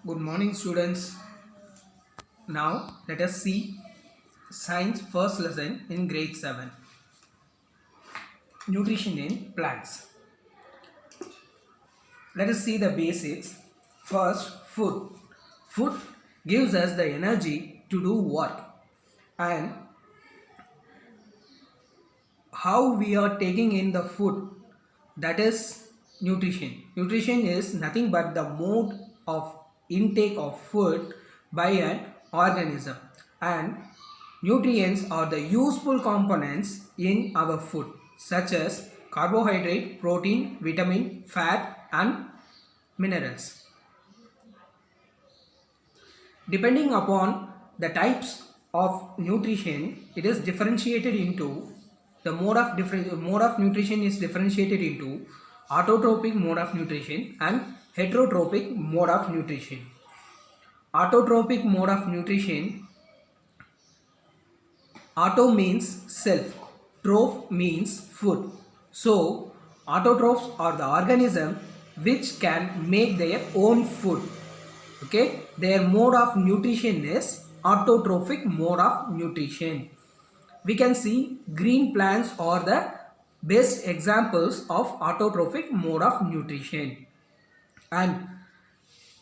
Good morning, students. Now let us see science first lesson in grade 7. Nutrition in plants. Let us see the basics. First, food. Food gives us the energy to do work, and how we are taking in the food, that is nutrition. Nutrition is nothing but the mode of intake of food by an organism, and nutrients are the useful components in our food such as carbohydrate, protein, vitamin, fat and minerals. Depending upon the types of nutrition, it is differentiated into the mode of nutrition is differentiated into autotrophic mode of nutrition and heterotrophic mode of nutrition. Autotrophic mode of nutrition, auto means self, troph means food. So autotrophs are the organism which can make their own food. Okay, their mode of nutrition is autotrophic mode of nutrition. We can see green plants are the best examples of autotrophic mode of nutrition, and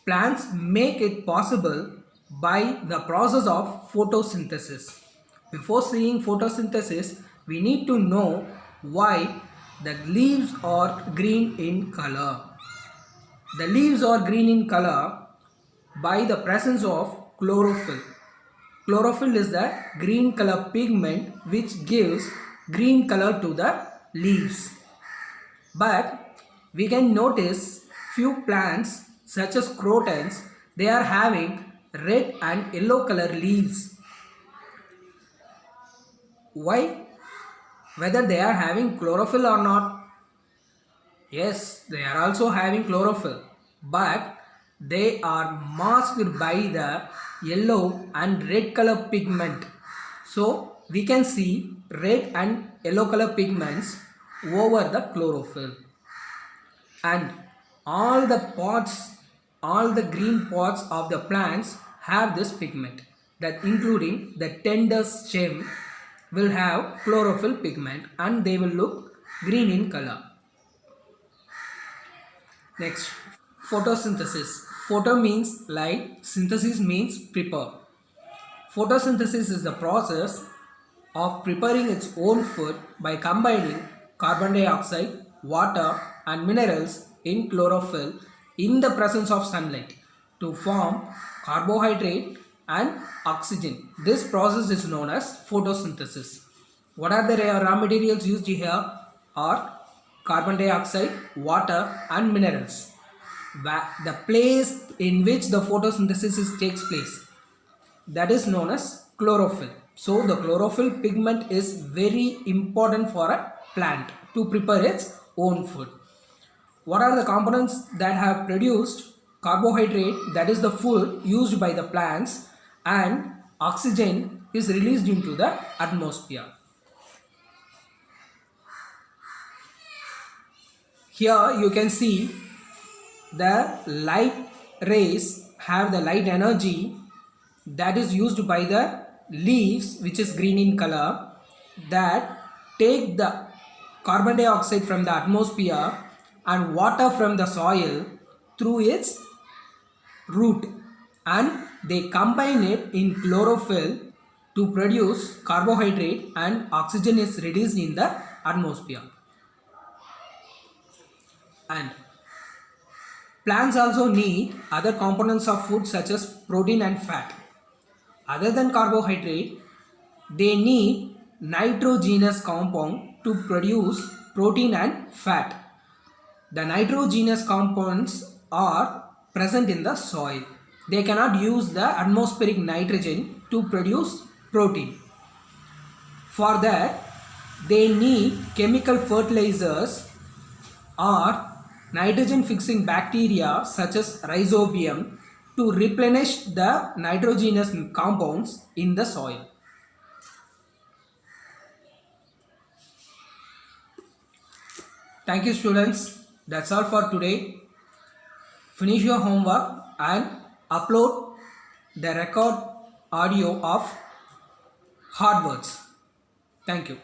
plants make it possible by the process of photosynthesis. Before seeing photosynthesis, we need to know why the leaves are green in color. The leaves are green in color by the presence of chlorophyll. Chlorophyll is the green color pigment which gives green color to the leaves. But we can notice few plants such as crotons, they are having red and yellow color leaves. Why? Whether they are having chlorophyll or not? Yes, they are also having chlorophyll, but they are masked by the yellow and red color pigment. So we can see red and yellow color pigments over the chlorophyll, and all the green parts of the plants have this pigment, that including the tender stem will have chlorophyll pigment and they will look green in color. Next, photosynthesis. Photo means light, synthesis means prepare. Photosynthesis is the process of preparing its own food by combining carbon dioxide, water and minerals in chlorophyll in the presence of sunlight to form carbohydrate and oxygen. This process is known as photosynthesis. What are the raw materials used here? Are carbon dioxide, water and minerals. The place in which the photosynthesis takes place, that is known as chlorophyll. So the chlorophyll pigment is very important for a plant to prepare its own food. What are the components that have produced carbohydrate, that is the food used by the plants, and oxygen is released into the atmosphere. Here you can see the light rays have the light energy that is used by the leaves, which is green in color, that take the carbon dioxide from the atmosphere and water from the soil through its root, and they combine it in chlorophyll to produce carbohydrate, and oxygen is released in the atmosphere. And plants also need other components of food such as protein and fat. Other than carbohydrate, they need nitrogenous compound to produce protein and fat. The nitrogenous compounds are present in the soil. They cannot use the atmospheric nitrogen to produce protein. For that, they need chemical fertilizers or nitrogen fixing bacteria such as rhizobium to replenish the nitrogenous compounds in the soil. Thank you, students. That's all for today. Finish your homework and upload the record audio of hard words. Thank you.